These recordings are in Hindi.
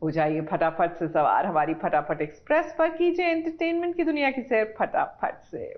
हो जाइए फटाफट से सवार हमारी फटाफट एक्सप्रेस पर, कीजिए एंटरटेनमेंट की दुनिया की सैर फटाफट से।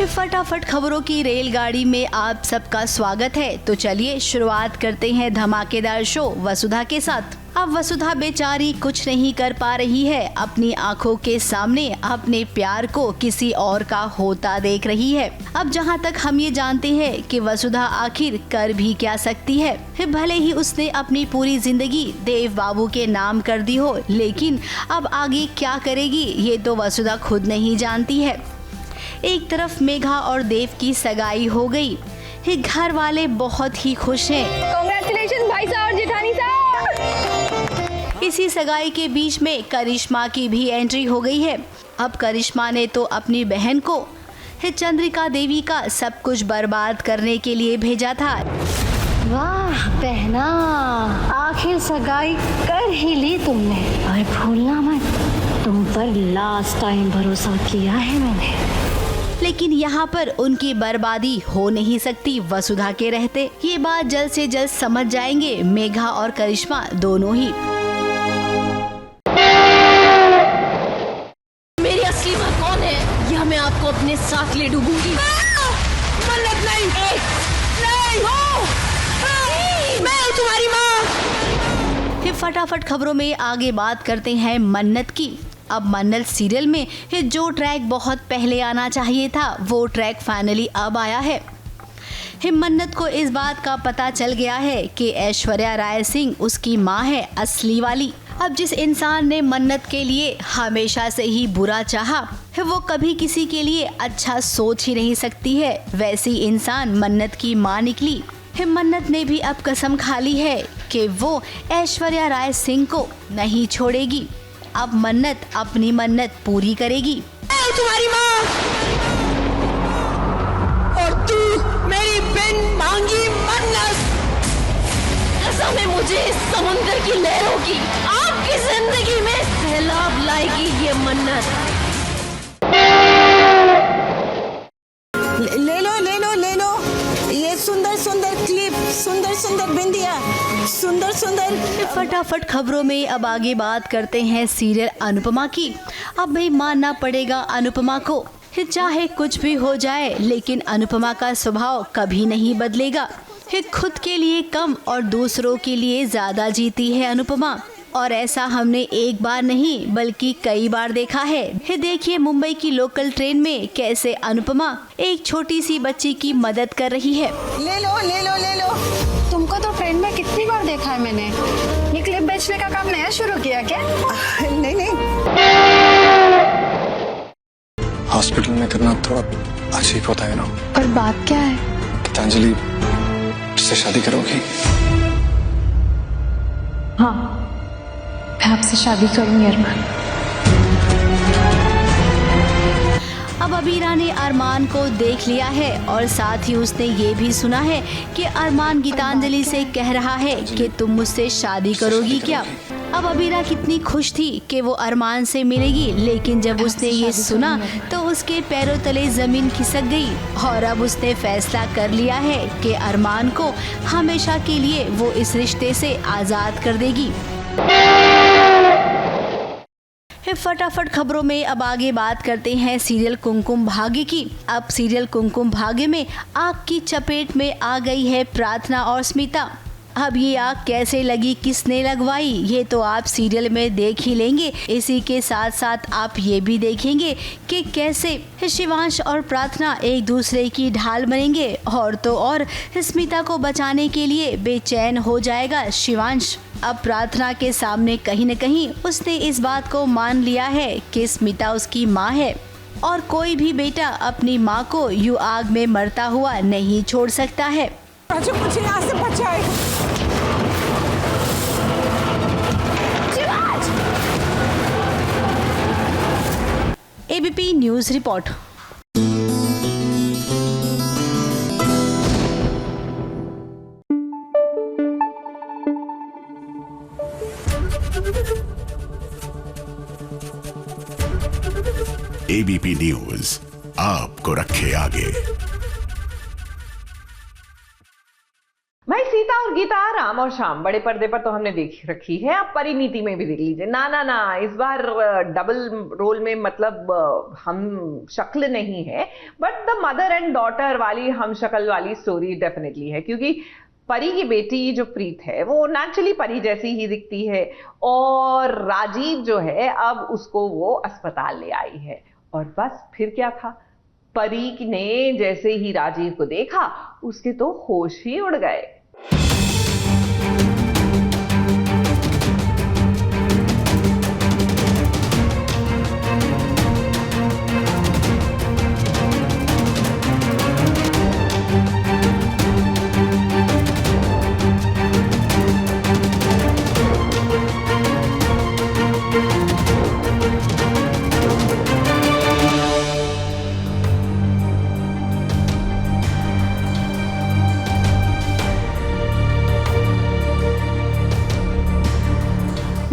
फटाफट खबरों की रेलगाड़ी में आप सबका स्वागत है। तो चलिए शुरुआत करते हैं धमाकेदार शो वसुधा के साथ। अब वसुधा बेचारी कुछ नहीं कर पा रही है, अपनी आंखों के सामने अपने प्यार को किसी और का होता देख रही है। अब जहां तक हम ये जानते हैं कि वसुधा आखिर कर भी क्या सकती है, भले ही उसने अपनी पूरी जिंदगी देव बाबू के नाम कर दी हो, लेकिन अब आगे क्या करेगी ये तो वसुधा खुद नहीं जानती है। एक तरफ मेघा और देव की सगाई हो गई, घर वाले बहुत ही खुश हैं। कांग्रेचुलेशन भाई साहब और जेठानी साहब। इसी सगाई के बीच में करिश्मा की भी एंट्री हो गई है। अब करिश्मा ने तो अपनी बहन को चंद्रिका देवी का सब कुछ बर्बाद करने के लिए भेजा था। वाह बहना, आखिर सगाई कर ही ली तुमने। और भूलना मत, तुम पर लास्ट टाइम भरोसा किया है मैंने। लेकिन यहाँ पर उनकी बर्बादी हो नहीं सकती वसुधा के रहते। ये बात जल्द से जल्द समझ जाएंगे मेघा और करिश्मा दोनों ही। मेरी असली माँ कौन है यह मैं आपको अपने साथ ले डूबूंगी। मन्नत नहीं, नहीं हो, मैं तुम्हारी माँ। फटाफट खबरों में आगे बात करते हैं मन्नत की। अब मन्नत सीरियल में जो ट्रैक बहुत पहले आना चाहिए था वो ट्रैक फाइनली अब आया है। मन्नत को इस बात का पता चल गया है कि ऐश्वर्या राय सिंह उसकी माँ है असली वाली। अब जिस इंसान ने मन्नत के लिए हमेशा से ही बुरा चाहा, वो कभी किसी के लिए अच्छा सोच ही नहीं सकती है, वैसी इंसान मन्नत की माँ निकली। मन्नत ने भी अब कसम खा ली है कि वो ऐश्वर्या राय सिंह को नहीं छोड़ेगी। अब मन्नत अपनी मन्नत पूरी करेगी। मैं तुम्हारी माँ और तू मेरी बिन मांगी मन्नत। कसम है मुझे इस समुद्र की लहरों की, आपकी जिंदगी में सैलाब लाएगी ये मन्नत। ले लो ये सुंदर सुंदर क्लिप, सुंदर सुंदर बिंदिया, सुंदर सुंदर। फटाफट खबरों में अब आगे बात करते हैं सीरियल अनुपमा की। अब भाई मानना पड़ेगा अनुपमा को, चाहे कुछ भी हो जाए लेकिन अनुपमा का स्वभाव कभी नहीं बदलेगा। खुद के लिए कम और दूसरों के लिए ज्यादा जीती है अनुपमा, और ऐसा हमने एक बार नहीं बल्कि कई बार देखा है। देखिए मुंबई की लोकल ट्रेन में कैसे अनुपमा एक छोटी सी बच्ची की मदद कर रही है। ले लो। तुमको तो ट्रेन में कितनी बार देखा है मैंने। ये क्लिप बेचने का काम नया शुरू किया क्या? नहीं, हॉस्पिटल में करना थोड़ा अजीब होता है ना। पर बात क्या है? गीतांजलि से शादी करोगी? हाँ, मैं आपसे शादी करूंगी अरमान। अब अबीरा ने अरमान को देख लिया है और साथ ही उसने ये भी सुना है कि अरमान गीतांजलि से कह रहा है कि तुम मुझसे शादी करोगी क्या। अब अबीरा कितनी खुश थी कि वो अरमान से मिलेगी, लेकिन जब उसने ये सुना तो उसके पैरों तले जमीन खिसक गई और अब उसने फैसला कर लिया है कि अरमान को हमेशा के लिए वो इस रिश्ते से आजाद कर देगी। फटाफट खबरों में अब आगे बात करते हैं सीरियल कुमकुम भाग्य की। अब सीरियल कुमकुम भाग्य में आग की चपेट में आ गई है प्रार्थना और स्मिता। अब ये आग कैसे लगी, किसने लगवाई, ये तो आप सीरियल में देख ही लेंगे। इसी के साथ साथ आप ये भी देखेंगे कि कैसे शिवांश और प्रार्थना एक दूसरे की ढाल बनेंगे, और तो और स्मिता को बचाने के लिए बेचैन हो जाएगा शिवांश। अब प्रार्थना के सामने कहीं न कहीं उसने इस बात को मान लिया है कि स्मिता उसकी माँ है, और कोई भी बेटा अपनी माँ को यूं आग में मरता हुआ नहीं छोड़ सकता है। मुझे यहाँ से बचाए। ABP news report. ABP news आपको रखे आगे। भाई सीता और गीता, राम और श्याम बड़े पर्दे पर तो हमने देख रखी है, अब परिणीति में भी देख लीजिए। ना ना ना, इस बार डबल रोल में, मतलब हम शक्ल नहीं है, but the mother and daughter वाली हम शक्ल वाली स्टोरी डेफिनेटली है, क्योंकि परी की बेटी जो प्रीत है वो नेचुरली परी जैसी ही दिखती है, और राजीव जो है अब उसको वो अस्पताल ले आई है। और बस फिर क्या था, परी ने जैसे ही राजीव को देखा उसके तो होश ही उड़ गए।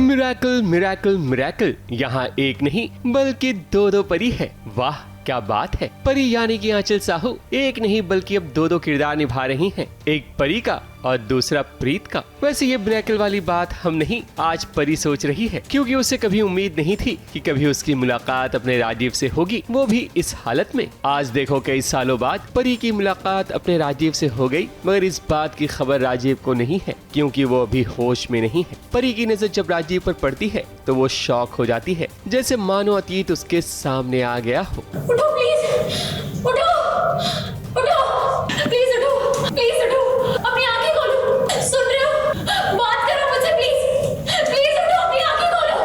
मिरेकल मिरेकल मिरेकल, यहाँ एक नहीं बल्कि दो परी है। वाह क्या बात है। परी यानी कि आंचल साहू एक नहीं बल्कि अब दो किरदार निभा रही हैं, एक परी का और दूसरा प्रीत का। वैसे ये मिरेकल वाली बात हम नहीं, आज परी सोच रही है, क्योंकि उसे कभी उम्मीद नहीं थी कि कभी उसकी मुलाकात अपने राजीव से होगी, वो भी इस हालत में। आज देखो कई सालों बाद परी की मुलाकात अपने राजीव से हो गई, मगर इस बात की खबर राजीव को नहीं है, क्योंकि वो अभी होश में नहीं है। परी की नजर जब राजीव पर पड़ती है तो वो शॉक हो जाती है, जैसे मानो अतीत उसके सामने आ गया हो। उठो प्लीज, उठो, उठो, प्लीज उठो, प्लीज उठो, अपनी आंखें खोलो, सुन रहे हो? बात करो मुझसे प्लीज, प्लीज उठो, अपनी आंखें खोलो,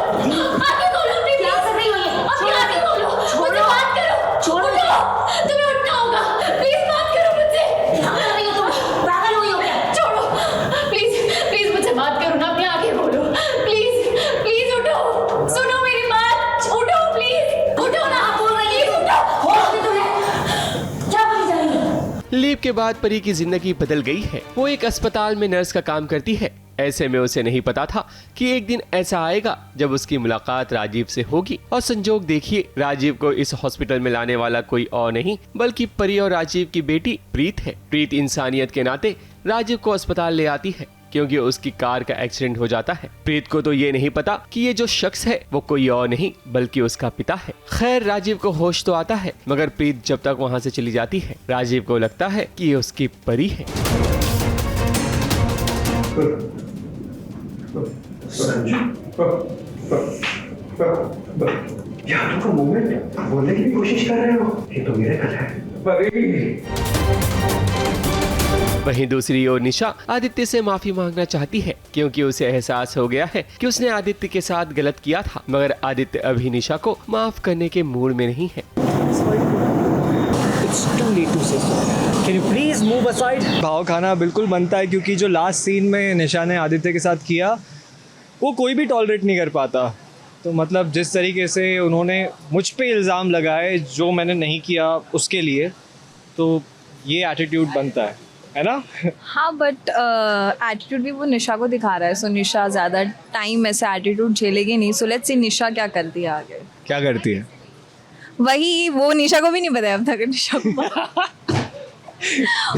आंखें खोलो, प्लीज, क्या कर रही हो ये? अपनी आंखें खोलो, मुझसे बात करो, छोड़ो, तुम्हें उठना होगा, प्लीज बात करो मुझसे। क्या कर रही हो तुम? पागल हुई हो क्या? छोड़ो, प्लीज, प्लीज मुझसे बात करो ना, अपनी आंखें खोलो, प्लीज, प्लीज उठो, सुनो मेरी बात, उठो प्लीज, उठो ना, बोल रही है, उठो, लीव के बाद परी की जिंदगी बदल गई है। वो एक अस्पताल में नर्स का काम करती है। ऐसे में उसे नहीं पता था कि एक दिन ऐसा आएगा जब उसकी मुलाकात राजीव से होगी। और संजोग देखिए, राजीव को इस हॉस्पिटल में लाने वाला कोई और नहीं बल्कि परी और राजीव की बेटी प्रीत है। प्रीत इंसानियत के नाते राजीव को अस्पताल ले आती है, क्योंकि उसकी कार का एक्सीडेंट हो जाता है। प्रीत को तो ये नहीं पता कि ये जो शख्स है वो कोई और नहीं बल्कि उसका पिता है। खैर राजीव को होश तो आता है, मगर प्रीत जब तक वहाँ से चली जाती है राजीव को लगता है कि ये उसकी परी है। यादों का मोमेंट बोलने की कोशिश कर रहे हो, ये तो मेरे कल है। परी। वहीं दूसरी ओर निशा आदित्य से माफी मांगना चाहती है, क्योंकि उसे एहसास हो गया है कि उसने आदित्य के साथ गलत किया था, मगर आदित्य अभी निशा को माफ करने के मूड में नहीं है। भाव खाना बिल्कुल बनता है, क्योंकि जो लास्ट सीन में निशा ने आदित्य के साथ किया वो कोई भी टॉलरेट नहीं कर पाता। तो मतलब जिस तरीके से उन्होंने मुझ पे इल्ज़ाम लगाए जो मैंने नहीं किया उसके लिए, तो ये एटीट्यूड बनता है ना। हाँ, बट एटीट्यूड भी वो निशा को दिखा रहा है, सो निशा ज़्यादा टाइम ऐसे एटीट्यूड झेलेगी नहीं। सो लेट्स सी निशा क्या करती है आगे। क्या करती है वही, वो निशा को भी नहीं पता अब तक, निशा को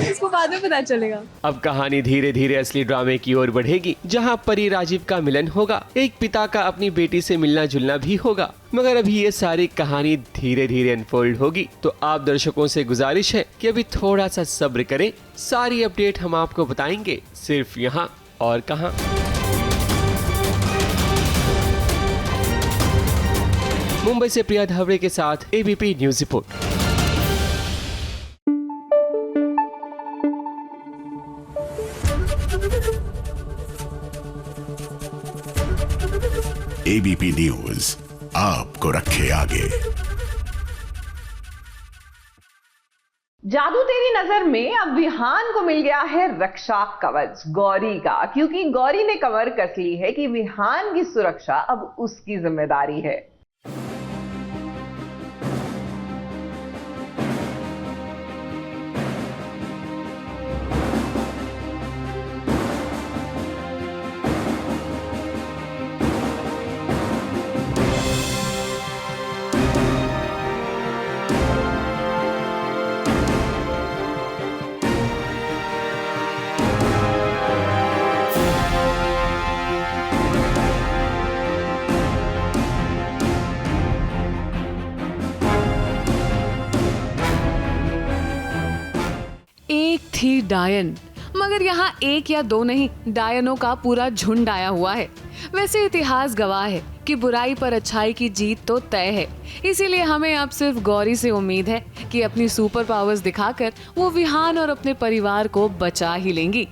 उसको बाद में पता चलेगा। अब कहानी धीरे धीरे असली ड्रामे की ओर बढ़ेगी, जहां परी राजीव का मिलन होगा, एक पिता का अपनी बेटी से मिलना जुलना भी होगा। मगर अभी ये सारी कहानी धीरे धीरे अनफोल्ड होगी, तो आप दर्शकों से गुजारिश है कि अभी थोड़ा सा सब्र करें। सारी अपडेट हम आपको बताएंगे, सिर्फ यहाँ और कहाँ। मुंबई से प्रिया धावड़े के साथ ABP news report. ABP news आपको रखे आगे। जादू तेरी नजर में अब विहान को मिल गया है रक्षा कवच गौरी का, क्योंकि गौरी ने कमर कस ली है कि विहान की सुरक्षा अब उसकी जिम्मेदारी है। थी डायन, मगर यहाँ एक या दो नहीं, डायनों का पूरा झुंड आया हुआ है। वैसे इतिहास गवाह है कि बुराई पर अच्छाई की जीत तो तय है, इसीलिए हमें अब सिर्फ गौरी से उम्मीद है कि अपनी सुपर पावर्स दिखाकर वो विहान और अपने परिवार को बचा ही लेंगी।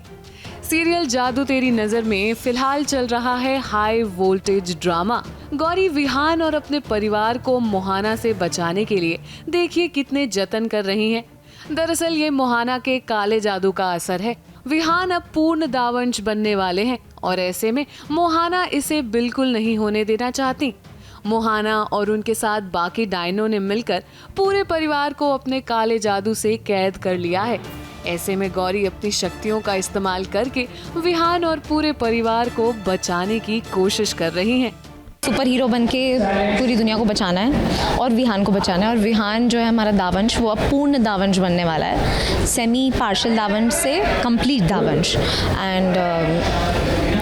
सीरियल जादू तेरी नजर में फिलहाल चल रहा है high voltage drama. Gauri Vihaan और अपने परिवार को मोहाना से बचाने के लिए देखिए कितने जतन कर रही हैं। दरअसल ये मोहाना के काले जादू का असर है। विहान अब पूर्ण दावंश बनने वाले हैं और ऐसे में मोहाना इसे बिल्कुल नहीं होने देना चाहती। मोहाना और उनके साथ बाकी डायनों ने मिलकर पूरे परिवार को अपने काले जादू से कैद कर लिया है। ऐसे में गौरी अपनी शक्तियों का इस्तेमाल करके विहान और पूरे परिवार को बचाने की कोशिश कर रही हैं। सुपर हीरो बन के पूरी दुनिया को बचाना है और विहान को बचाना है। और विहान जो है हमारा दावंश, वो अब पूर्ण दावंश बनने वाला है, सेमी पार्शियल दावंश से कंप्लीट दावंश। एंड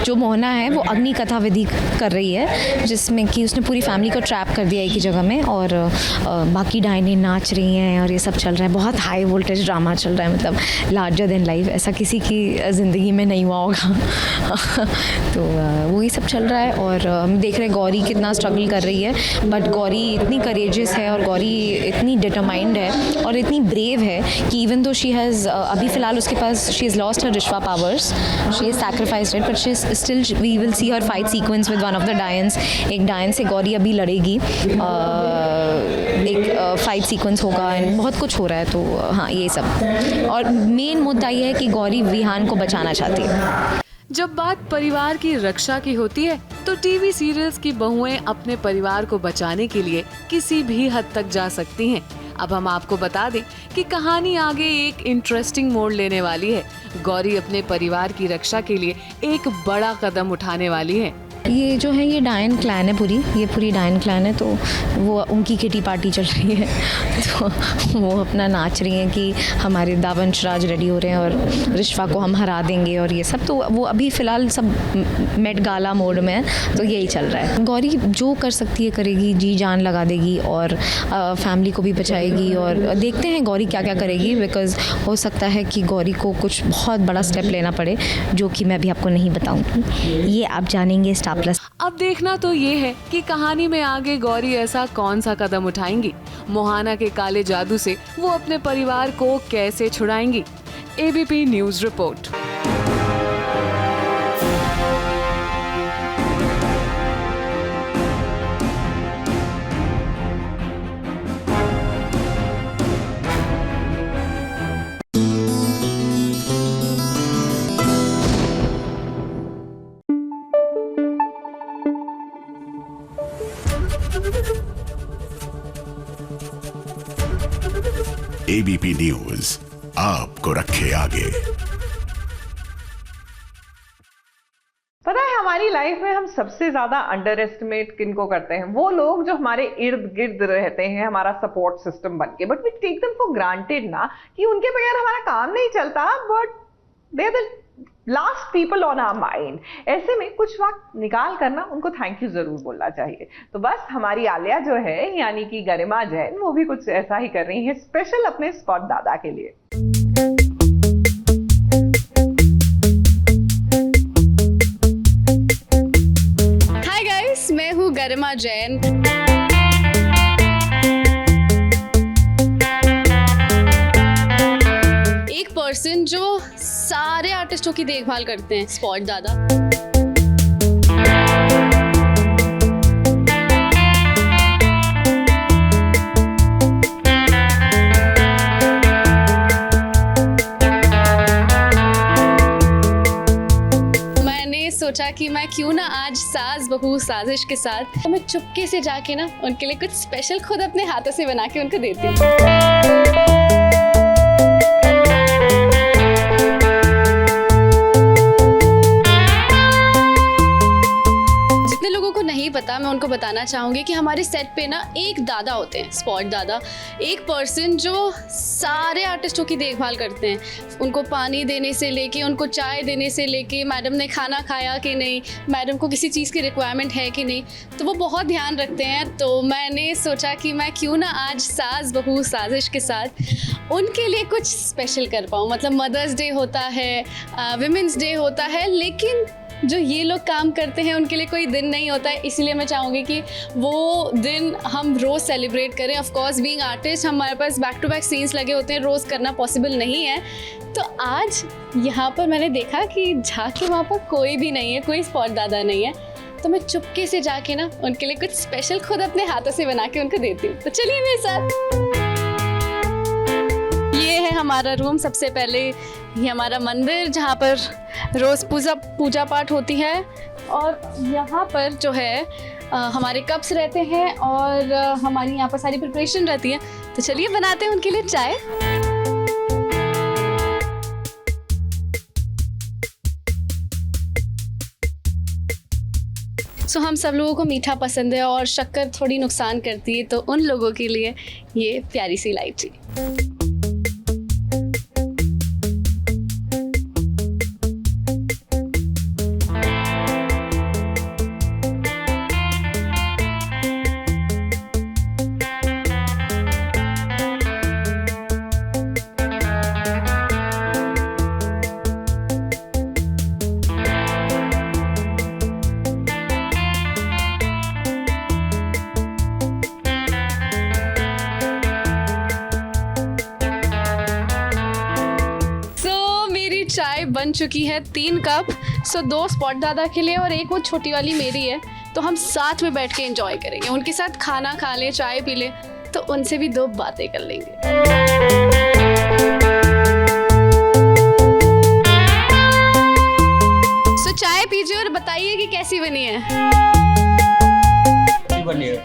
जो मोहना है वो अग्नि कथा विधि कर रही है, जिसमें कि उसने पूरी फैमिली को ट्रैप कर दिया एक ही जगह में, और बाकी डायने नाच रही हैं और ये सब चल रहा है। बहुत हाई वोल्टेज ड्रामा चल रहा है, मतलब लार्जर देन लाइफ, ऐसा किसी की ज़िंदगी में नहीं हुआ होगा। तो वही सब चल रहा है और हम देख रहे हैं गौरी कितना स्ट्रगल कर रही है, बट गौरी इतनी करेजियस है और गौरी इतनी डिटरमाइंड है और इतनी ब्रेव है कि इवन दो शी हैज़ अभी फ़िलहाल उसके पास शी हैज़ लॉस्ट हर रिश्वा powers, she has sacrificed it, but she still we will see her fight sequence with one of the डायंस। एक डायन से गौरी अभी लड़ेगी, एक फाइट सीक्वेंस होगा एंड बहुत कुछ हो रहा है। तो हाँ, ये सब, और मेन मुद्दा ये है कि गौरी विहान को बचाना चाहती है। जब बात परिवार की रक्षा की होती है तो टीवी सीरियल्स की बहुएं अपने परिवार को बचाने के लिए किसी भी हद तक जा सकती हैं। अब हम आपको बता दें कि कहानी आगे एक इंटरेस्टिंग मोड़ लेने वाली है। गौरी अपने परिवार की रक्षा के लिए एक बड़ा कदम उठाने वाली है। ये जो है ये डायन क्लैन है, ये पूरी डायन क्लैन है, तो वो उनकी किटी पार्टी चल रही है। तो वो अपना नाच रही हैं कि हमारे दावंश राज रेडी हो रहे हैं और रिश्वा को हम हरा देंगे और ये सब। तो वो अभी फ़िलहाल सब मेट गाला मोड में है, तो यही चल रहा है। गौरी जो कर सकती है करेगी, जी जान लगा देगी और फैमिली को भी बचाएगी, और देखते हैं गौरी क्या क्या करेगी, बिकॉज़ हो सकता है कि गौरी को कुछ बहुत बड़ा स्टेप लेना पड़े, जो कि मैं भी आपको नहीं बताऊँगी, ये आप जानेंगे स्टार प्लस। अब देखना तो ये है कि कहानी में आगे गौरी ऐसा कौन सा कदम उठाएंगी, मोहाना के काले जादू से वो अपने परिवार को कैसे छुड़ाएंगी। ABP news report. ABP news आपको रखे आगे। पता है, हमारी लाइफ में हम सबसे ज्यादा अंडर एस्टिमेट किनको करते हैं? वो लोग जो हमारे इर्द गिर्द रहते हैं, हमारा सपोर्ट सिस्टम बन के, but we take them for granted ना, कि उनके बगैर हमारा काम नहीं चलता, but they are the last people on our mind. ऐसे में कुछ वक्त निकाल कर ना उनको थैंक यू जरूर बोलना चाहिए। तो बस हमारी आलिया जो है, यानी कि गरिमा जैन, वो भी कुछ ऐसा ही कर रही है, स्पेशल अपने स्पॉट दादा के लिए। हाय गाइस, मैं हूँ गरिमा जैन। एक पर्सन जो सारे आर्टिस्टों की देखभाल करते हैं, स्पॉट दादा। मैंने सोचा कि मैं क्यों ना आज सास बहू साजिश के साथ, तो मैं चुपके से जाके ना उनके लिए कुछ स्पेशल खुद अपने हाथों से बना के उनको देती हूँ। पता, मैं उनको बताना चाहूँगी कि हमारे सेट पे ना एक दादा होते हैं, स्पॉट दादा, एक पर्सन जो सारे आर्टिस्टों की देखभाल करते हैं, उनको पानी देने से लेके, उनको चाय देने से लेके, मैडम ने खाना खाया कि नहीं, मैडम को किसी चीज़ की रिक्वायरमेंट है कि नहीं, तो वो बहुत ध्यान रखते हैं। तो मैंने सोचा कि मैं क्यों ना आज सास बहू साजिश के साथ उनके लिए कुछ स्पेशल कर पाऊँ। मतलब मदर्स डे होता है, विमेंस डे होता है, लेकिन जो ये लोग काम करते हैं उनके लिए कोई दिन नहीं होता है, इसलिए मैं चाहूँगी कि वो दिन हम रोज़ सेलिब्रेट करें। ऑफ कोर्स बीइंग आर्टिस्ट हमारे पास बैक टू बैक सीन्स लगे होते हैं, रोज़ करना पॉसिबल नहीं है। तो आज यहाँ पर मैंने देखा कि झांकी वहाँ पर कोई भी नहीं है, कोई स्पॉट दादा नहीं है, तो मैं चुपके से जाके ना उनके लिए कुछ स्पेशल खुद अपने हाथों से बना के उनको देती हूँ। तो चलिए मेरे साथ। ये है हमारा रूम। सबसे पहले ये हमारा मंदिर जहाँ पर रोज़ पूजा पाठ होती है, और यहाँ पर जो है हमारे कप्स रहते हैं और हमारी यहाँ पर सारी प्रिपरेशन रहती है। तो चलिए बनाते हैं उनके लिए चाय। सो हम सब लोगों को मीठा पसंद है और शक्कर थोड़ी नुकसान करती है, तो उन लोगों के लिए ये प्यारी सी इलायची। चाय बन चुकी है 3 कप। सो 2 स्पॉट दादा के लिए और एक वो छोटी वाली मेरी है। तो हम साथ में बैठ के एंजॉय करेंगे, उनके साथ खाना खा लें, चाय पी लें, तो उनसे भी 2 बातें कर लेंगे। सो चाय पीजिए और बताइए कि कैसी बनी है। बनी है,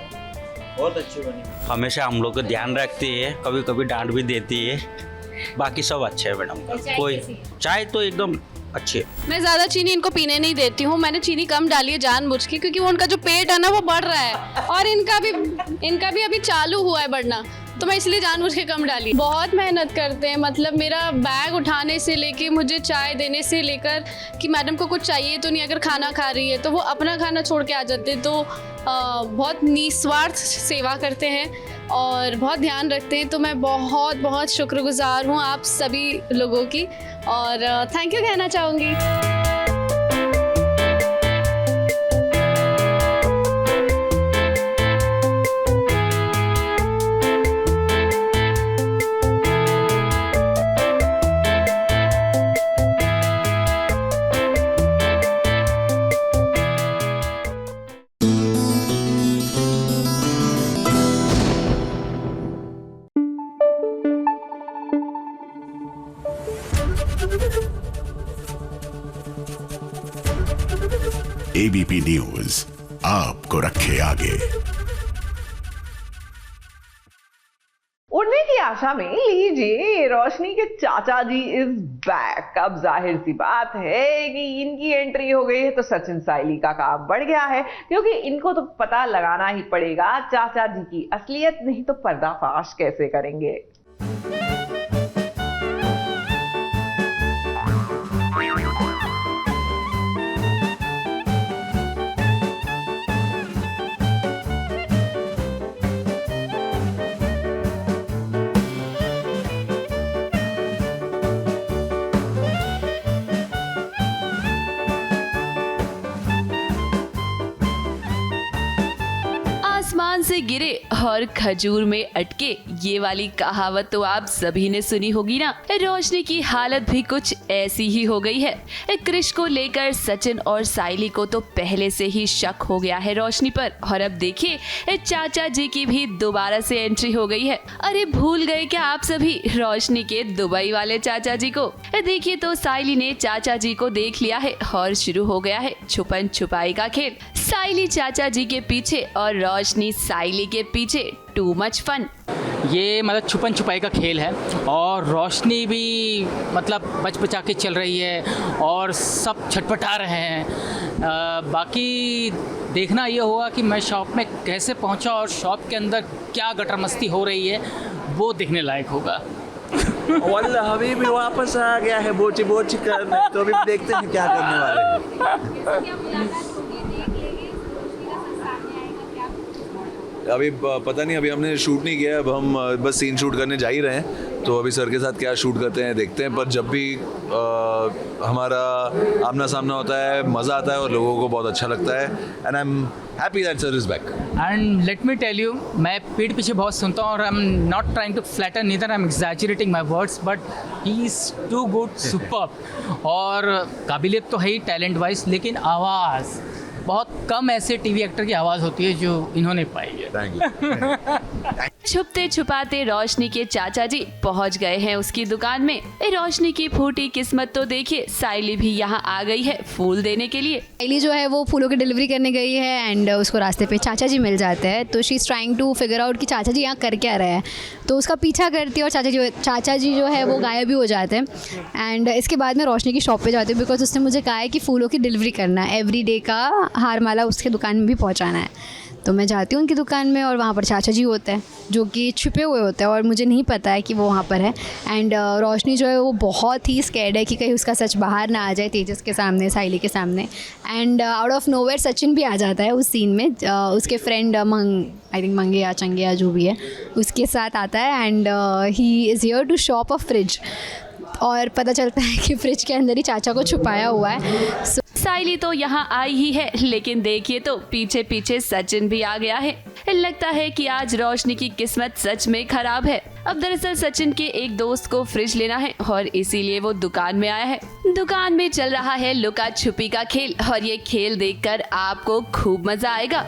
बहुत अच्छी बनी है। हमेशा हम लोग को ध्यान रखती है, कभी कभी डांट भी देती है, बाकी सब अच्छा है मैडम। कोई चाय तो एकदम अच्छी है। मैं ज़्यादा चीनी इनको पीने नहीं देती हूँ, मैंने चीनी कम डाली है जानबूझ के, क्योंकि वो उनका जो पेट है ना वो बढ़ रहा है और इनका भी अभी चालू हुआ है बढ़ना, तो मैं इसलिए जानबूझ के कम डाली। बहुत मेहनत करते हैं, मतलब मेरा बैग उठाने से लेके मुझे चाय देने से लेकर कि मैडम को कुछ चाहिए तो नहीं, अगर खाना खा रही है तो वो अपना खाना छोड़ के आ जाते हैं। तो बहुत निस्वार्थ सेवा करते हैं और बहुत ध्यान रखते हैं। तो मैं बहुत बहुत शुक्रगुजार हूँ आप सभी लोगों की और थैंक यू कहना चाहूँगी। एबीपी न्यूज आपको रखे आगे। उड़ने की आशा में लीजिए, रोशनी के चाचा जी इज बैक। अब जाहिर सी बात है कि इनकी एंट्री हो गई है तो सचिन साइली का काम बढ़ गया है, क्योंकि इनको तो पता लगाना ही पड़ेगा चाचा जी की असलियत, नहीं तो पर्दाफाश कैसे करेंगे। आसमान से गिरे और खजूर में अटके, ये वाली कहावत तो आप सभी ने सुनी होगी ना। रोशनी की हालत भी कुछ ऐसी ही हो गई है। क्रिश को लेकर सचिन और साइली को तो पहले से ही शक हो गया है रोशनी पर, और अब देखिए चाचा जी की भी दोबारा से एंट्री हो गई है। अरे भूल गए क्या आप सभी रोशनी के दुबई वाले चाचा जी को? देखिए तो साइली ने चाचा जी को देख लिया है और शुरू हो गया है छुपन छुपाई का खेल। साइली चाचा जी के पीछे और रोशनी साइली के पीछे। Too much fun. ये मतलब छुपन छुपाई का खेल है और रोशनी भी मतलब बच बचा के चल रही है और सब छटपटा रहे हैं। बाकी देखना ये होगा कि मैं शॉप में कैसे पहुंचा और शॉप के अंदर क्या गटर मस्ती हो रही है वो देखने लायक होगा। वल्ला हबीबी वापस आ गया है बोची बोची करने, तो अभी देखते हैं क्या करने वाले हैं। अभी पता नहीं, अभी हमने शूट नहीं किया, अब हम बस सीन शूट करने जा ही रहे हैं, तो अभी सर के साथ क्या शूट करते हैं देखते हैं। पर जब भी हमारा आमना सामना होता है मज़ा आता है और लोगों को बहुत अच्छा लगता है and I am happy that sir is back. And let me tell you, मैं पीठ पीछे बहुत सुनता हूँ और I am not trying to flatter neither, I am exaggerating my words, but he is too good, superb. और काबिलियत तो है ही टैलेंट वाइज, लेकिन आवाज़ बहुत कम ऐसे टीवी एक्टर की आवाज़ होती है जो इन्होंने पाई है। Thank you. छुपते छुपाते रोशनी के चाचा जी पहुंच गए हैं उसकी दुकान में। रोशनी की फूटी किस्मत तो देखिए, साइली भी यहाँ आ गई है फूल देने के लिए। साइली जो है वो फूलों की डिलीवरी करने गई है एंड उसको रास्ते पे चाचा जी मिल जाते हैं, तो she is trying to figure out कि चाचा जी यहाँ कर क्या रहे हैं, तो उसका पीछा करती है और चाचा जी जो है वो गायब भी हो जाते हैं। एंड इसके बाद मैं रोशनी की शॉप पे जाती हूँ बिकॉज उसने मुझे कहा है कि फूलों की डिलीवरी करना है, एवरी डे का हार माला उसके दुकान में भी पहुँचाना है। तो मैं जाती हूँ उनकी दुकान में और वहाँ पर चाचा जी होते हैं जो कि छुपे हुए होते हैं और मुझे नहीं पता है कि वो वहाँ पर है। एंड रोशनी जो है वो बहुत ही स्कैर्ड है कि कहीं उसका सच बाहर ना आ जाए तेजस के सामने, साइली के सामने। And out of nowhere Sachin भी आ जाता है उस सीन में, उसके फ्रेंड आई थिंक मंगे या चंगे या जो भी है उसके साथ आता है and he is here to shop a fridge, और पता चलता है कि फ्रिज के अंदर ही चाचा को छुपाया हुआ है। साइली तो यहाँ आई ही है, लेकिन देखिए तो पीछे पीछे सचिन भी आ गया है। लगता है कि आज रोशनी की किस्मत सच में खराब है। अब दरअसल सचिन के एक दोस्त को फ्रिज लेना है और इसीलिए वो दुकान में आया है। दुकान में चल रहा है लुका छुपी का खेल और ये खेल देखकर आपको खूब मजा आएगा।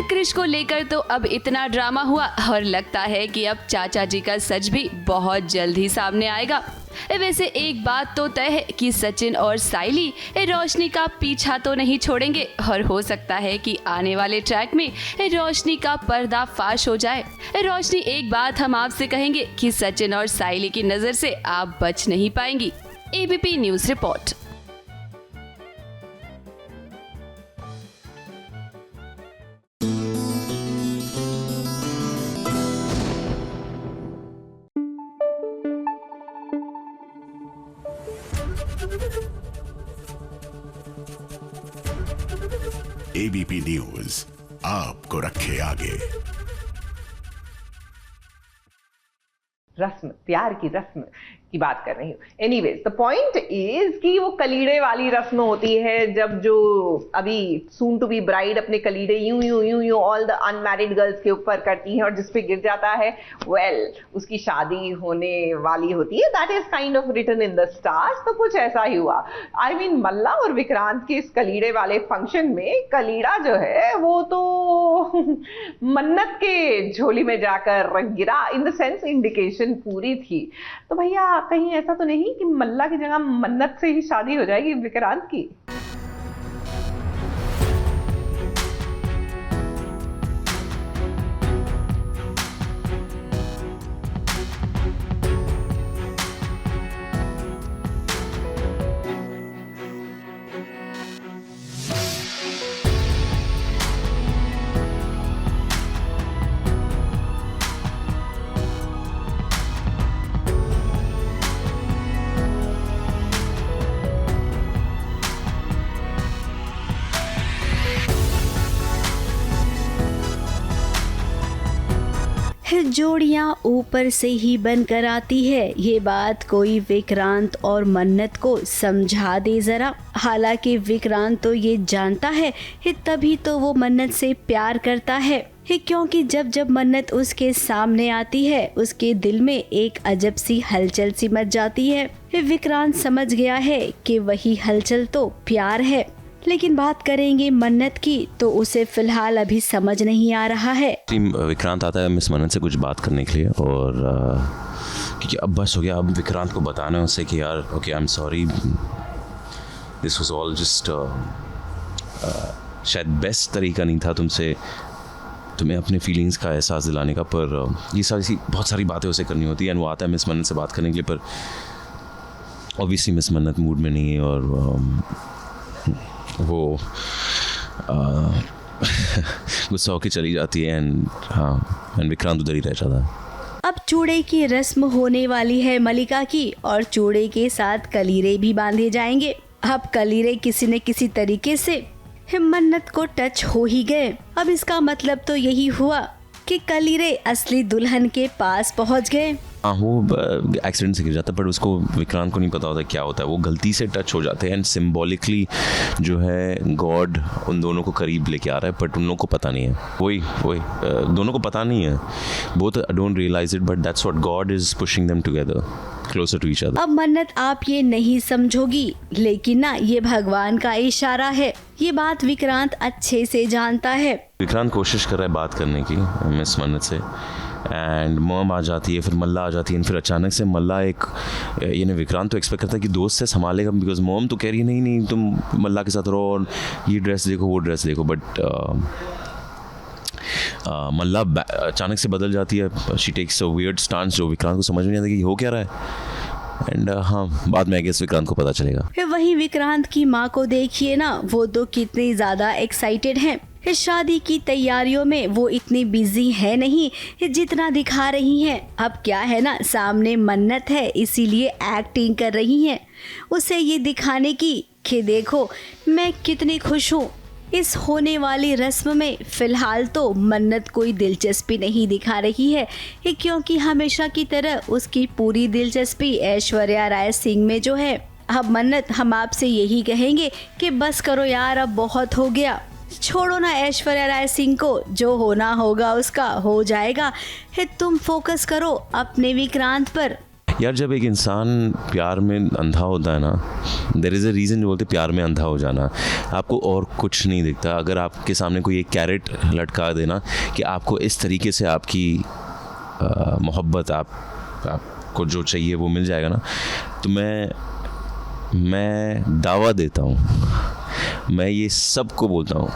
क्रिश को लेकर तो अब इतना ड्रामा हुआ और लगता है कि अब चाचा जी का सच भी बहुत जल्द ही सामने आएगा। वैसे एक बात तो तय है कि सचिन और साइली रोशनी का पीछा तो नहीं छोड़ेंगे और हो सकता है कि आने वाले ट्रैक में रोशनी का पर्दाफाश हो जाए। रोशनी, एक बात हम आपसे कहेंगे कि सचिन और साइली की नज़र से आप बच नहीं पाएंगी। ABP news report. ABP news आपको रखे आगे। रस्म, प्यार की रस्म की बात कर रही हूँ। एनीवेज द पॉइंट इज कि वो कलीड़े वाली रस्म होती है जब जो अभी सून टू बी ब्राइड अपने कलीड़े यूं यूं यूं यूं ऑल द अनमैरिड गर्ल्स के ऊपर करती हैं और जिस पे गिर जाता है उसकी शादी होने वाली होती है। That is kind of written in the stars. तो कुछ ऐसा ही हुआ। आई मीन मल्ला और विक्रांत के इस कलीड़े वाले फंक्शन में कलीड़ा जो है वो तो मन्नत के झोली में जाकर गिरा, इन द सेंस इंडिकेशन पूरी थी। तो भैया कहीं ऐसा तो नहीं कि मल्ला की जगह मन्नत से ही शादी हो जाएगी विक्रांत की? जोड़ियां ऊपर से ही बनकर आती है, ये बात कोई विक्रांत और मन्नत को समझा दे जरा। हालांकि विक्रांत तो ये जानता है तभी तो वो मन्नत से प्यार करता है, क्योंकि जब जब मन्नत उसके सामने आती है उसके दिल में एक अजब सी हलचल सी मच जाती है। विक्रांत समझ गया है कि वही हलचल तो प्यार है। लेकिन बात करेंगे मन्नत की तो उसे फिलहाल अभी समझ नहीं आ रहा है। विक्रांत आता है मिस मन्नत से कुछ बात करने के लिए और क्योंकि अब बस हो गया, अब विक्रांत को बताना है उससे कि यार okay I am sorry, this was all just शायद बेस्ट तरीका नहीं था तुम्हें अपने फीलिंग्स का एहसास दिलाने का, पर ये सारी बहुत सारी बातें उसे करनी होती है। एंड वो आता है मिस मन्नत से बात करने के लिए, पर ऑब्वियसली मिस मन्नत मूड में नहीं है और वो गुस्सा होकर चली जाती है। एंड विक्रांत उधर ही रह जाता है। अब चूड़े की रस्म होने वाली है मलिका की और चूड़े के साथ कलीरे भी बांधे जाएंगे। अब कलीरे किसी न किसी तरीके से मन्नत को टच हो ही गए। अब इसका मतलब तो यही हुआ कि कलीरे असली दुल्हन के पास पहुंच गए। हाँ, वो एक्सीडेंट से गिर जाता है, पर उसको विक्रांत को नहीं पता होता क्या होता है। वो गलती से टच हो जाते हैं एंड सिम्बॉलिकली जो है गॉड उन दोनों को करीब लेके आ रहा है, बट उन लोगों को पता नहीं है। वही दोनों को पता नहीं है, both don't realise it, but that's what God is pushing them together closer to each other. अब मन्नत आप ये नहीं समझोगी, लेकिन ना ये भगवान का इशारा है। ये बात विक्रांत अच्छे से जानता है। विक्रांत कोशिश कर रहा है बात करने की मिस मन्नत से, एंड मॉम आ जाती है, फिर मल्ला आ जाती है, फिर अचानक से मल्ला यानी विक्रांत तो एक्सपेक्ट करता है कि दोस्त से संभालेगा, बिकॉज मॉम तो कह रही है नहीं तुम मल्ला के साथ रहो और ये ड्रेस देखो वो ड्रेस देखो, बट मल्ला अचानक से बदल जाती है। She takes a weird stance जो विक्रांत को समझ में नहीं आता कि हो क्या रहा है। एंड हाँ, बाद में आई गेस विक्रांत को पता चलेगा। फिर वही विक्रांत की माँ को देखिए ना, वो तो कितनी ज्यादा एक्साइटेड हैं। इस शादी की तैयारियों में वो इतनी बिजी है नहीं जितना दिखा रही हैं। अब क्या है ना, सामने मन्नत है इसीलिए एक्टिंग कर रही हैं, उसे ये दिखाने की कि देखो मैं कितनी खुश हूँ इस होने वाली रस्म में। फिलहाल तो मन्नत कोई दिलचस्पी नहीं दिखा रही है, क्योंकि हमेशा की तरह उसकी पूरी दिलचस्पी ऐश्वर्या राय सिंह में जो है। अब मन्नत, हम आपसे यही कहेंगे कि बस करो यार, अब बहुत हो गया, छोड़ो ना ऐश्वर्या राय सिंह को, जो होना होगा उसका हो जाएगा। तुम फोकस करो अपने विक्रांत पर। यार जब एक इंसान प्यार में अंधा होता है ना, देयर इज़ अ रीज़न जो बोलते प्यार में अंधा हो जाना, आपको और कुछ नहीं दिखता। अगर आपके सामने कोई एक कैरेट लटका देना कि आपको इस तरीके से आपकी मोहब्बत आपको जो चाहिए वो मिल जाएगा ना, तो मैं दावा देता हूँ, मैं ये सबको बोलता हूँ,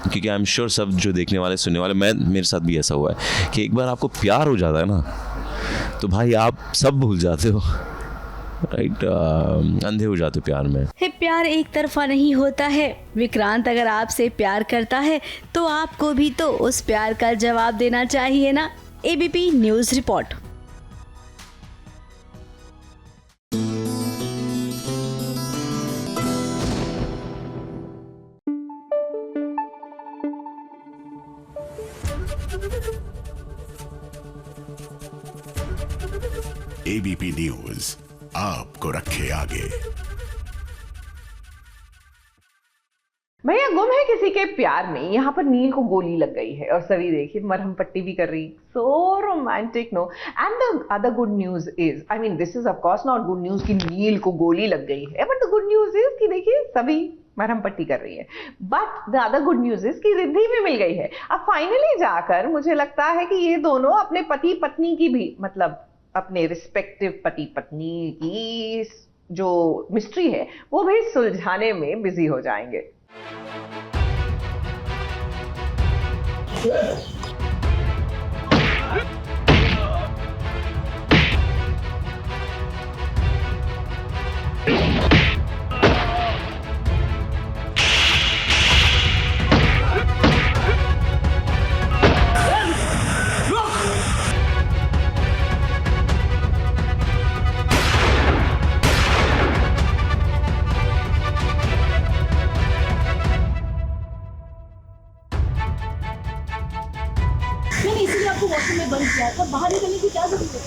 क्योंकि आई एम श्योर सब जो देखने वाले सुनने वाले, मेरे साथ भी ऐसा हुआ है कि एक बार आपको प्यार हो जाता है ना, तो भाई आप सब भूल जाते हो, राइट? अंधे हो जाते प्यार में। प्यार एक तरफा नहीं होता है। विक्रांत अगर आपसे प्यार करता है तो आपको भी तो उस प्यार का जवाब देना चाहिए ना। ABP news report. ABP news आपको रखे आगे। भैया गुम है किसी के प्यार में, यहाँ पर नील को गोली लग गई है और सभी देखिए मरहम पट्टी भी कर रही। So romantic no. And the other good news is, I mean this is of course not good news कि नील को गोली लग गई है, but the good news is कि देखिए सभी मरहम पट्टी कर रही है। But the other good news is कि रिद्धि भी मिल गई है। अब फाइनली जाकर मुझे लगता है कि ये दोनों अपने पति पत्नी की भी, मतलब अपने रिस्पेक्टिव पति पत्नी की जो मिस्ट्री है वो भी सुलझाने में बिजी हो जाएंगे। इसीलिए आपको वॉशरूम में बंद किया था, बाहर निकलने की क्या जरूरत है?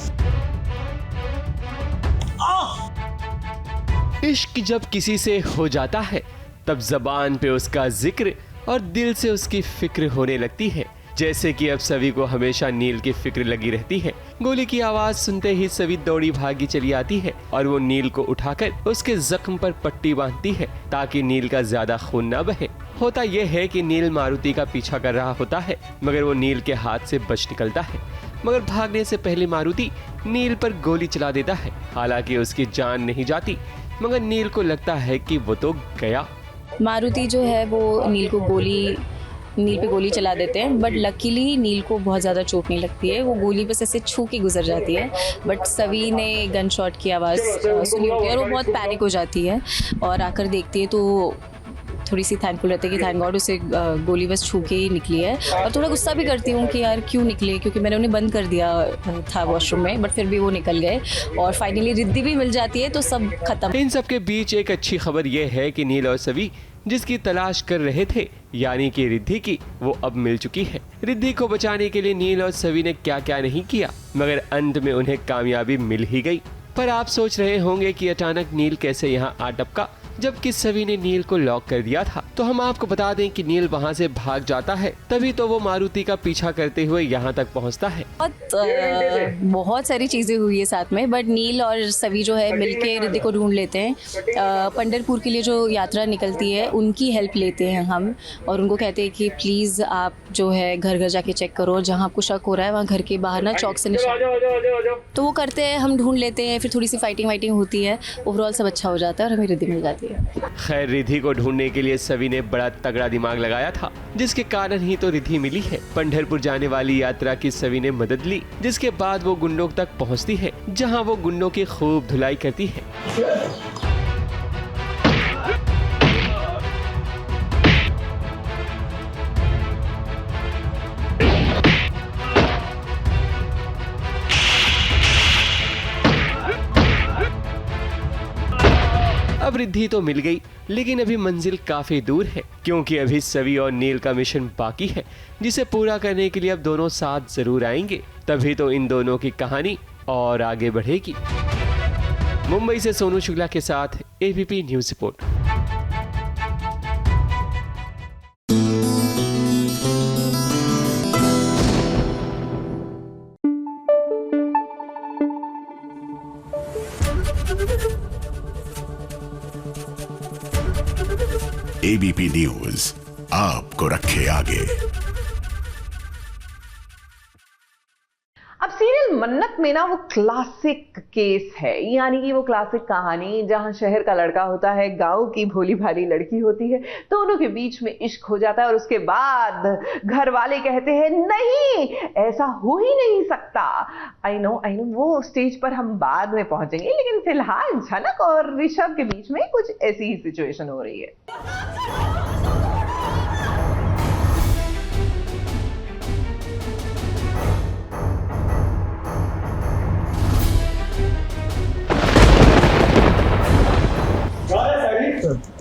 इश्क जब किसी से हो जाता है तब जबान पे उसका जिक्र और दिल से उसकी फिक्र होने लगती है। जैसे कि अब सभी को हमेशा नील की फिक्र लगी रहती है। गोली की आवाज सुनते ही सभी दौड़ी भागी चली आती है और वो नील को उठाकर उसके जख्म पर पट्टी बांधती है ताकि नील का ज्यादा खून न बहे। होता यह है कि नील मारुति का पीछा कर रहा होता है, मगर वो नील के हाथ से बच निकलता है। मगर भागने से पहले मारुति नील पर गोली चला देता है। हालांकि उसकी जान नहीं जाती, मगर नील को लगता है कि वो तो गया। मारुति जो है वो नील पे गोली चला देते हैं, बट लकीली नील को बहुत ज़्यादा चोट नहीं लगती है, वो गोली बस ऐसे छू के गुजर जाती है। बट सवी ने गन शॉट की आवाज़ सुनी होती है और वो बहुत पैनिक हो जाती है और आकर देखती है तो थोड़ी सी थैंकफुल रहती है कि थैंक गॉड उसे गोली बस छू के ही निकली है। और थोड़ा गुस्सा भी करती हूँ कि यार क्यों निकले, क्योंकि मैंने उन्हें बंद कर दिया था वॉशरूम में, बट फिर भी वो निकल गए और फाइनली रिद्धि भी मिल जाती है तो सब खत्म। इन सब के बीच एक अच्छी खबर यह है कि नील और सवी जिसकी तलाश कर रहे थे, यानी कि रिद्धि की, वो अब मिल चुकी है। रिद्धि को बचाने के लिए नील और सवी ने क्या क्या नहीं किया, मगर अंत में उन्हें कामयाबी मिल ही गई। पर आप सोच रहे होंगे कि अचानक नील कैसे यहाँ आ टपका, जबकि सवी ने नील को लॉक कर दिया था। तो हम आपको बता दें कि नील वहाँ से भाग जाता है, तभी तो वो मारुति का पीछा करते हुए यहाँ तक पहुँचता है। बहुत सारी चीज़ें हुई है साथ में, बट नील और सवी जो है मिलके रिद्धि को ढूंढ लेते हैं। पंढरपुर के लिए जो यात्रा निकलती है उनकी हेल्प लेते हैं हम और उनको कहते हैं कि प्लीज़ आप जो है घर घर जाके चेक करो, जहाँ आपको शक हो रहा है वहाँ घर के बाहर ना चौक से निशान। तो वो करते हैं, हम ढूंढ लेते हैं, फिर थोड़ी सी फाइटिंग होती है, ओवरऑल सब अच्छा हो जाता है और हमें रिद्धि मिल जाती है। खैर, रिद्धि को ढूंढने के लिए सवी ने बड़ा तगड़ा दिमाग लगाया था, जिसके कारण ही तो रिद्धि मिली है। पंढरपुर जाने वाली यात्रा की सवी ने मदद ली, जिसके बाद वो गुंडों तक पहुंचती है, जहां वो गुंडों की खूब धुलाई करती है। अब रिद्धि तो मिल गई, लेकिन अभी मंजिल काफी दूर है, क्योंकि अभी सवी और नील का मिशन बाकी है, जिसे पूरा करने के लिए अब दोनों साथ जरूर आएंगे। तभी तो इन दोनों की कहानी और आगे बढ़ेगी। मुंबई से सोनू शुक्ला के साथ ABP news report. ABP news आपको रखे आगे। अब सीरियल मन्नत में ना वो क्लासिक केस है, यानी कि वो क्लासिक कहानी जहां शहर का लड़का होता है, गांव की भोली भाली लड़की होती है, दोनों के बीच में इश्क हो जाता है और उसके बाद घर वाले कहते हैं नहीं, ऐसा हो ही नहीं सकता। आई नो वो स्टेज पर हम बाद में पहुंचेंगे, लेकिन फिलहाल झनक और ऋषभ के बीच में कुछ ऐसी ही सिचुएशन हो रही है।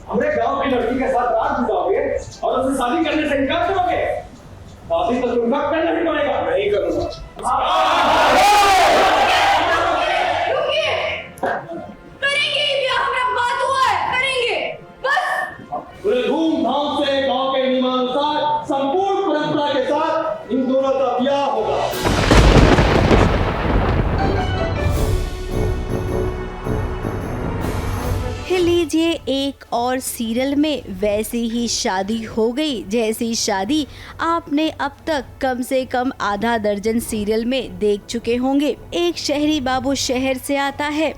हमरे गांव की लड़की के साथ रात बिताओगे और उससे शादी करने से इनकार करोगे? शादी तो तुमको करना ही पड़ेगा। नहीं करूंगा। करेंगे, ब्याह हमारा बात हुआ है, करेंगे बस। पूरे धूमधाम से गांव के नियमानुसार संपूर्ण परंपरा के साथ इन दोनों का ब्याह होगा। लीजिए, एक और सीरियल में वैसी ही शादी हो गई जैसी शादी आपने अब तक कम से कम आधा दर्जन सीरियल में देख चुके होंगे। एक शहरी बाबू शहर से आता है,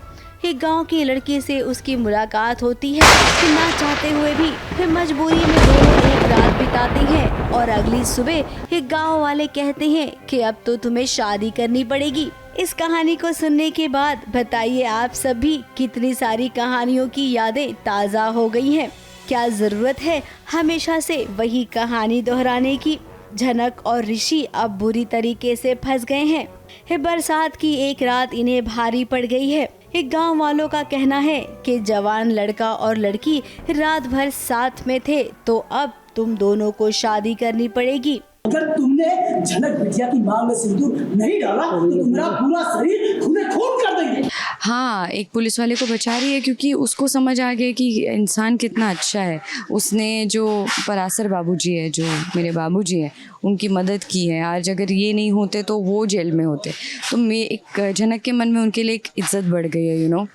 एक गांव की लड़की से उसकी मुलाकात होती है, कि ना चाहते हुए भी फिर मजबूरी में दोनों एक रात बिताते हैं और अगली सुबह एक गांव वाले कहते हैं कि अब तो तुम्हें शादी करनी पड़ेगी। इस कहानी को सुनने के बाद बताइए आप सभी कितनी सारी कहानियों की यादें ताज़ा हो गई हैं। क्या जरूरत है हमेशा से वही कहानी दोहराने की। झनक और ऋषि अब बुरी तरीके से फंस गए हैं। बरसात की एक रात इन्हें भारी पड़ गई है। एक गांव वालों का कहना है कि जवान लड़का और लड़की रात भर साथ में थे, तो अब तुम दोनों को शादी करनी पड़ेगी। अगर तुमने झनक बिटिया की मांग में सिंदूर नहीं डाला तो तुम्हारा पूरा शरीर खून कर देंगे। हाँ, एक पुलिस वाले को बचा रही है क्योंकि उसको समझ आ गया कि इंसान कितना अच्छा है। उसने जो परासर बाबूजी है, जो मेरे बाबूजी हैं, उनकी मदद की है। आज अगर ये नहीं होते तो वो जेल में होते। तो मैं एक झनक के मन में उनके लिए एक इज्जत बढ़ गई है,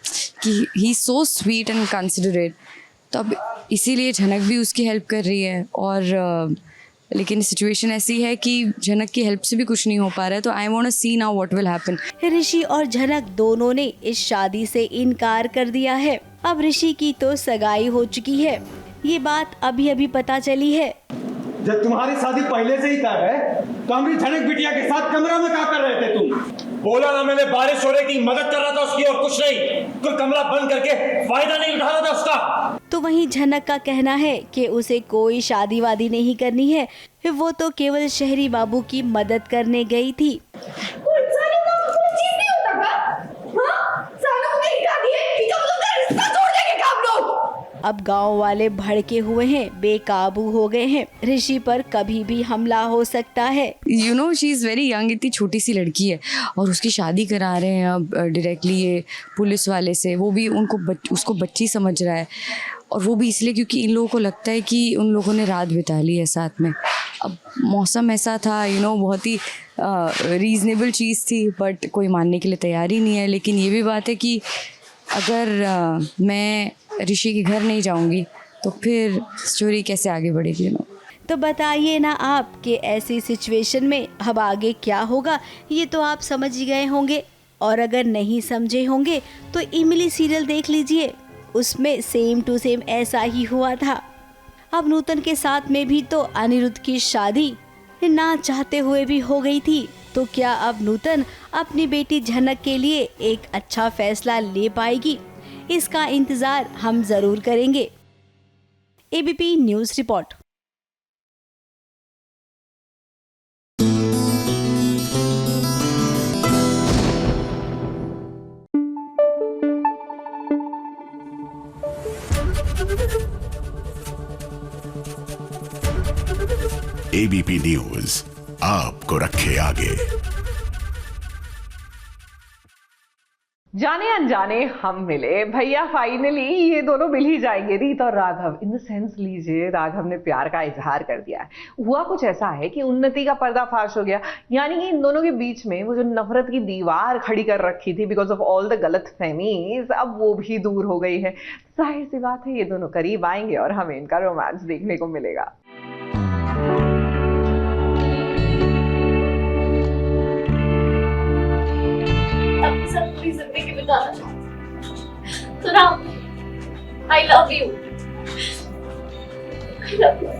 कि ही सो स्वीट एंड कंसिडरेट। तो अब इसीलिए झनक भी उसकी हेल्प कर रही है और लेकिन सिचुएशन ऐसी है कि झनक की हेल्प से भी कुछ नहीं हो पा रहा है, तो I want to see now what will happen. Rishi और झनक दोनों ने इस शादी से इनकार कर दिया है। अब ऋषि की तो सगाई हो चुकी है, ये बात अभी अभी पता चली है। जब तुम्हारी शादी पहले से ही तय है तो हमारी झनक बिटिया के साथ कमरा में क्या कर रहे थे तुम? बोला ना मैंने बारिश हो रही थी, मदद कर रहा था उसकी और कुछ नहीं। कोई कमरा बंद करके फायदा नहीं उठा रहा था उसका। तो वहीं झनक का कहना है कि उसे कोई शादी वादी नहीं करनी है, वो तो केवल शहरी बाबू की मदद करने गई थी। अब गांव वाले भड़के हुए हैं, बेकाबू हो गए हैं। ऋषि पर कभी भी हमला हो सकता है। You know she is very young, इतनी छोटी सी लड़की है और उसकी शादी करा रहे हैं अब डायरेक्टली ये पुलिस वाले से। वो भी उसको बच्ची समझ रहा है, और वो भी इसलिए क्योंकि इन लोगों को लगता है कि उन लोगों ने रात बिता ली है साथ में। अब मौसम ऐसा था, यू नो, बहुत ही रीज़नेबल चीज़ थी, बट कोई मानने के लिए तैयार ही नहीं है। लेकिन ये भी बात है कि अगर मैं ऋषि के घर नहीं जाऊंगी तो फिर स्टोरी कैसे आगे बढ़ेगी। तो बताइए ना आप कि ऐसी सिचुएशन में अब आगे क्या होगा, ये तो आप समझ ही गए होंगे। और अगर नहीं समझे होंगे तो इमली सीरियल देख लीजिए, उसमें सेम टू सेम ऐसा ही हुआ था। अब नूतन के साथ में भी तो अनिरुद्ध की शादी ना चाहते हुए भी हो गई थी। तो क्या अब नूतन अपनी बेटी झनक के लिए एक अच्छा फैसला ले पाएगी? इसका इंतजार हम जरूर करेंगे। ABP news report. ABP news आपको रखे आगे। जाने अनजाने हम मिले भैया, फाइनली ये दोनों मिल ही जाएंगे, रीत और राघव। इन द सेंस लीजिए, राघव ने प्यार का इजहार कर दिया है। हुआ कुछ ऐसा है कि उन्नति का पर्दाफाश हो गया, यानी कि इन दोनों के बीच में वो जो नफरत की दीवार खड़ी कर रखी थी बिकॉज ऑफ ऑल द गलत फहमीज, अब वो भी दूर हो गई है। जाहिर सी बात है ये दोनों करीब आएंगे और हमें इनका रोमांस देखने को मिलेगा। पूरी जिंदगी बिताना चाहती। तो Ram, I love you. I love you.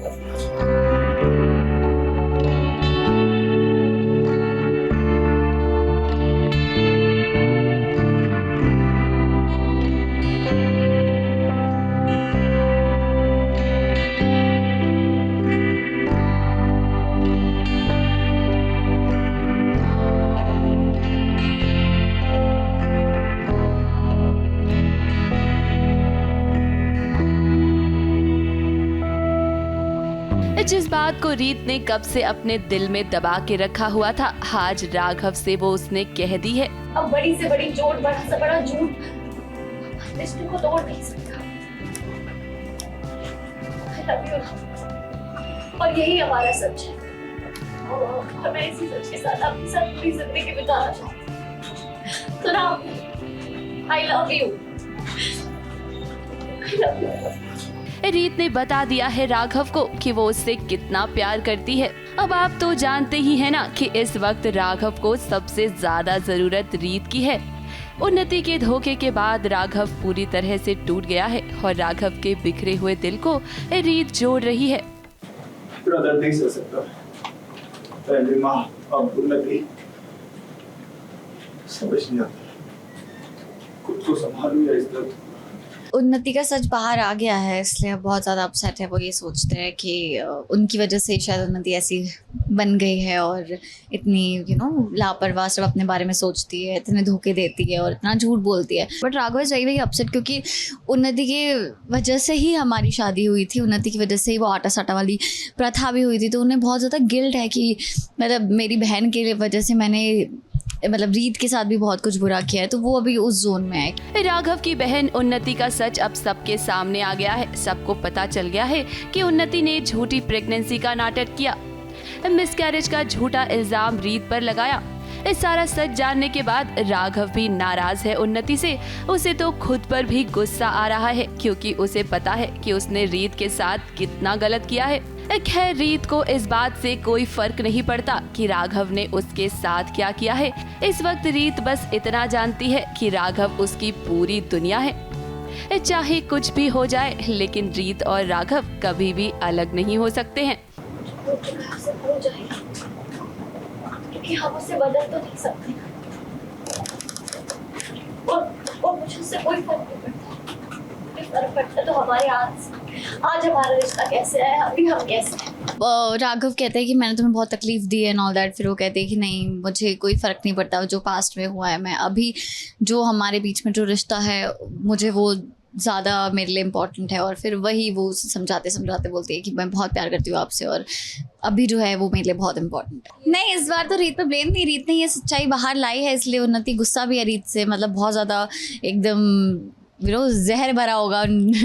जिस बात को रीत ने कब से अपने दिल में दबा के रखा हुआ था, आज राघव से वो उसने कह दी है। अब बड़ी से बड़ी चोट, बड़ा से बड़ा झूठ रिश्ते को तोड़ नहीं सकता। I love you. और यही हमारा सच है और मैं इसी सच के साथ अपनी साथ पूरी जिंदगी बिताना चाहती हूँ। तो Ram, I love you. I love you. रीत ने बता दिया है राघव को कि वो उससे कितना प्यार करती है। अब आप तो जानते ही हैं ना कि इस वक्त राघव को सबसे ज्यादा जरूरत रीत की है। उन्नति के धोखे के बाद राघव पूरी तरह से टूट गया है और राघव के बिखरे हुए दिल को रीत जोड़ रही है। दर्द नहीं सह सकता। पहले माँ, अब उन्नति, समझ नहीं आता। खुद को संभालूं या इस दर्द। उन्नति का सच बाहर आ गया है, इसलिए बहुत ज़्यादा अपसेट है। वो ये सोचते हैं कि उनकी वजह से शायद उन्नति ऐसी बन गई है और इतनी लापरवाह सब अपने बारे में सोचती है, इतने धोखे देती है और इतना झूठ बोलती है। But Raghav is very upset क्योंकि उन्नति के वजह से ही हमारी शादी हुई थी, उन्नति की वजह से ही वो आटा साटा वाली प्रथा भी हुई थी। तो उन्हें बहुत ज़्यादा गिल्ट है कि मतलब मेरी बहन के वजह से मैंने रीत के साथ भी बहुत कुछ बुरा किया है, तो वो अभी उस जोन में है। राघव की बहन उन्नति का सच अब सबके सामने आ गया है। सबको पता चल गया है कि उन्नति ने झूठी प्रेगनेंसी का नाटक किया, मिसकैरेज का झूठा इल्जाम रीत पर लगाया। इस सारा सच जानने के बाद राघव भी नाराज है उन्नति से। उसे तो खुद पर भी गुस्सा आ रहा है क्योंकि उसे पता है कि उसने रीत के साथ कितना गलत किया है। खैर रीत को इस बात से कोई फर्क नहीं पड़ता कि राघव ने उसके साथ क्या किया है। इस वक्त रीत बस इतना जानती है कि राघव उसकी पूरी दुनिया है। चाहे कुछ भी हो जाए लेकिन रीत और राघव कभी भी अलग नहीं हो सकते हैं। क्योंकि हम उससे बदल तो नहीं सकते और मुझे उससे कोई फर्क नहीं पड़ता। फर्क पड़ता तो हमारे आज हमारा रिश्ता कैसे है, अभी हम कैसे हैं। राघव कहते हैं कि मैंने तुम्हें बहुत तकलीफ दी है एंड ऑल दैट। फिर वो कहते हैं कि नहीं, मुझे कोई फ़र्क नहीं पड़ता जो पास्ट में हुआ है। मैं अभी जो हमारे बीच में जो रिश्ता है मुझे वो ज़्यादा मेरे लिए इम्पोर्टेंट है। और फिर वही वो समझाते समझाते बोलती है कि मैं बहुत प्यार करती हूँ आपसे और अभी जो है वो मेरे लिए बहुत इंपॉर्टेंट है। नहीं, इस बार तो रीत पे ब्लेम नहीं, रीत ने ये सच्चाई बाहर लाई है इसलिए उन्नति गुस्सा भी है रीत से। मतलब बहुत ज़्यादा एकदम जहर भरा होगा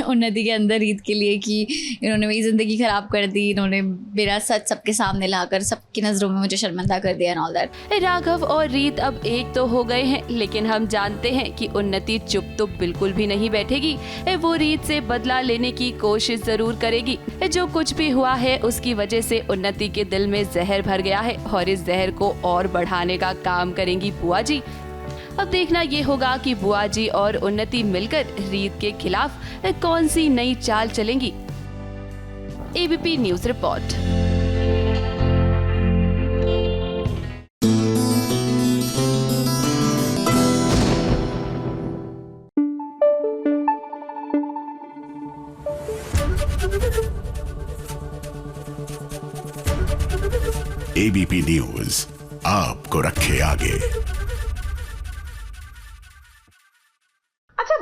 उन्नति के अंदर रीत के लिए कि इन्होंने मेरी ज़िंदगी ख़राब कर दी, इन्होंने मेरा सच सबके सामने लाकर सबकी नज़रों में मुझे शर्मिंदा कर दिया एंड ऑल दैट। राघव और रीत अब एक तो हो गए हैं लेकिन हम जानते हैं कि उन्नति चुप तो बिल्कुल भी नहीं बैठेगी। वो रीत से बदला लेने की कोशिश जरूर करेगी। जो कुछ भी हुआ है उसकी वजह से उन्नति के दिल में जहर भर गया है और इस जहर को और बढ़ाने का काम करेंगी बुआ जी। अब देखना ये होगा कि बुआ जी और उन्नति मिलकर रीत के खिलाफ कौन सी नई चाल चलेंगी। ABP news report. ABP news आपको रखे आगे।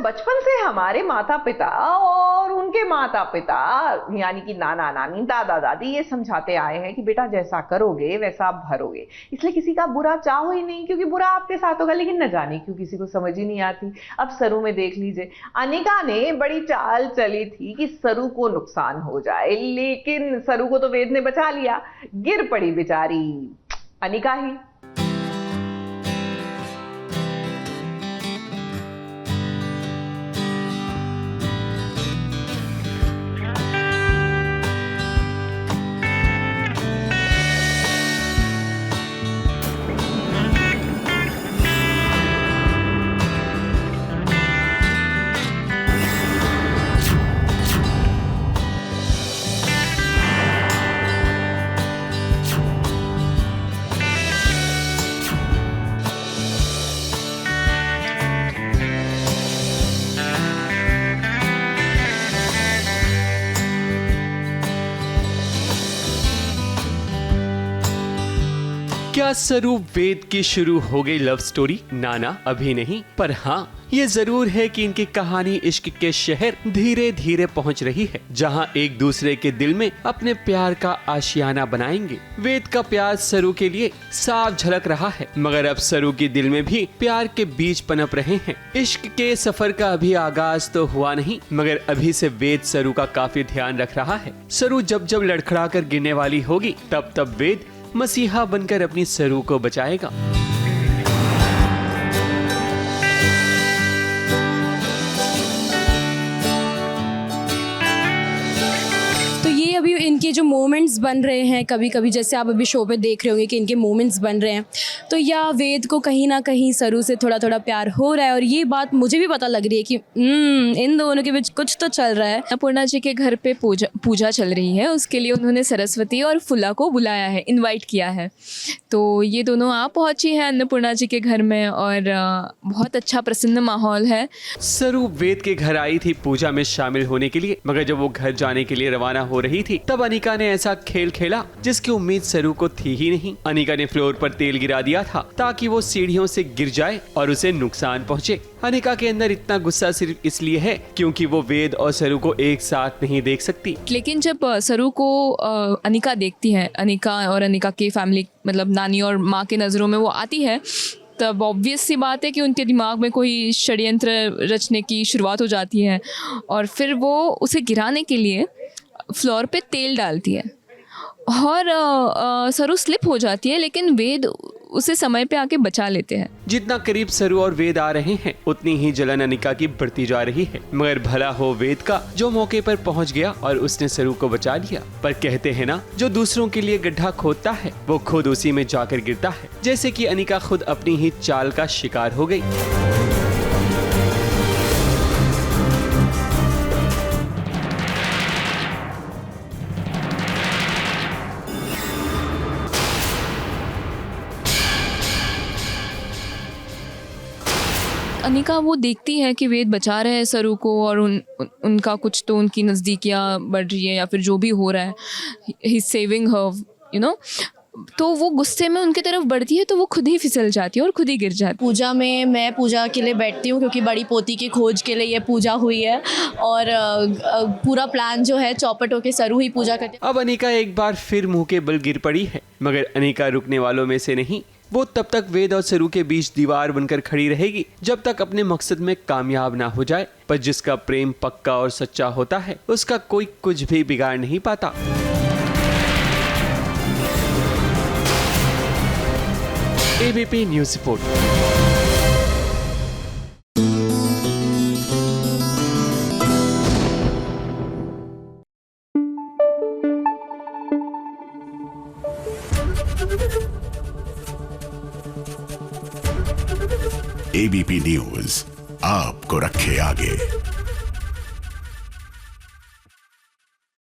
बचपन से हमारे माता पिता और उनके माता पिता यानी कि नाना नानी दादा दादी ये समझाते आए हैं कि बेटा जैसा करोगे वैसा आप भरोगे, इसलिए किसी का बुरा चाहो ही नहीं क्योंकि बुरा आपके साथ होगा। लेकिन न जाने क्यों किसी को समझ ही नहीं आती। अब सरू में देख लीजिए, अनिका ने बड़ी चाल चली थी कि सरू को नुकसान हो जाए, लेकिन सरू को तो वेद ने बचा लिया, गिर पड़ी बेचारी अनिका ही। क्या सरू वेद की शुरू हो गई लव स्टोरी? नाना अभी नहीं, पर हाँ ये जरूर है कि इनकी कहानी इश्क के शहर धीरे धीरे पहुंच रही है, जहां एक दूसरे के दिल में अपने प्यार का आशियाना बनाएंगे। वेद का प्यार सरू के लिए साफ झलक रहा है, मगर अब सरू के दिल में भी प्यार के बीज पनप रहे हैं। इश्क के सफर का अभी आगाज तो हुआ नहीं, मगर अभी से वेद सरू का काफी ध्यान रख रहा है। सरू जब जब लड़खड़ा कर गिरने वाली होगी तब तब वेद मसीहा बनकर अपनी सरू को बचाएगा। अभी इनके जो मोमेंट्स बन रहे हैं, कभी कभी जैसे आप अभी शो पे देख रहे होंगे कि इनके मोमेंट्स बन रहे हैं, तो या वेद को कहीं ना कहीं सरू से थोड़ा थोड़ा प्यार हो रहा है। और ये बात मुझे भी पता लग रही है कि इन दोनों के बीच कुछ तो चल रहा है। अन्नपूर्णा जी के घर पे पूजा चल रही है, उसके लिए उन्होंने सरस्वती और फुला को बुलाया है, इन्वाइट किया है। तो ये दोनों आप पहुँची हैं अन्नपूर्णा जी के घर में और बहुत अच्छा प्रसन्न माहौल है। सरू वेद के घर आई थी पूजा में शामिल होने के लिए, मगर जब वो घर जाने के लिए रवाना हो रही थी तब अनिका ने ऐसा खेल खेला जिसकी उम्मीद सरू को थी ही नहीं। अनिका ने फ्लोर पर तेल गिरा दिया था ताकि वो सीढ़ियों से गिर जाए और उसे नुकसान पहुंचे। अनिका के अंदर इतना गुस्सा सिर्फ इसलिए है क्योंकि वो वेद और सरू को एक साथ नहीं देख सकती। लेकिन जब सरू को अनिका देखती है, अनिका और अनिका की फैमिली मतलब नानी और माँ के नज़रों में वो आती है, तब ऑब्वियस सी बात है कि उनके दिमाग में कोई षड्यंत्र रचने की शुरुआत हो जाती है और फिर वो उसे गिराने के लिए फ्लोर पे तेल डालती है और सरू स्लिप हो जाती है। लेकिन वेद उसे समय पे आके बचा लेते हैं। जितना करीब सरू और वेद आ रहे हैं उतनी ही जलन अनिका की बढ़ती जा रही है, मगर भला हो वेद का जो मौके पर पहुंच गया और उसने सरू को बचा लिया। पर कहते हैं ना, जो दूसरों के लिए गड्ढा खोदता है वो खुद उसी में जाकर गिरता है, जैसे कि अनिका खुद अपनी ही चाल का शिकार हो गई। अनिका वो देखती है कि वेद बचा रहे हैं सरू को और उनका कुछ तो उनकी नज़दीकियाँ बढ़ रही है या फिर जो भी हो रहा है, ही सेविंग हर, यू नो, तो वो गुस्से में उनकी तरफ बढ़ती है तो वो खुद ही फिसल जाती है और खुद ही गिर जाती है। पूजा में मैं पूजा के लिए बैठती हूँ क्योंकि बड़ी पोती की खोज के लिए ये पूजा हुई है और पूरा प्लान जो है चौपट होके सरू ही पूजा करते। अब अनिका एक बार फिर मुंह के बल गिर पड़ी है, मगर अनिका रुकने वालों में से नहीं। वो तब तक वेद और सरू के बीच दीवार बनकर खड़ी रहेगी जब तक अपने मकसद में कामयाब ना हो जाए। पर जिसका प्रेम पक्का और सच्चा होता है उसका कोई कुछ भी बिगाड़ नहीं पाता। ABP news report. ABP news आपको रखे आगे।